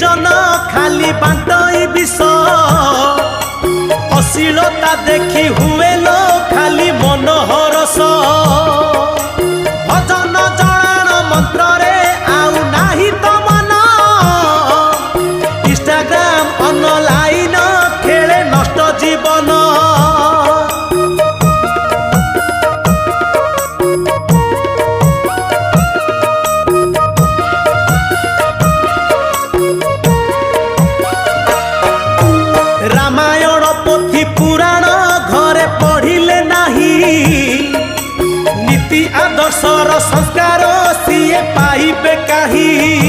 जन खाली बांटई विष अश्लीलता देखी हुए लो खाली मनोहरस भजन जणाण मंत्र रे आउ नाही तो मन इंस्टाग्राम ऑनलाइन खेले नष्ट जीवन रामायण पोथी पुराण घरे पढ़िले नहीं नीति आदर्शर संस्कार सीए पाइबे कहीं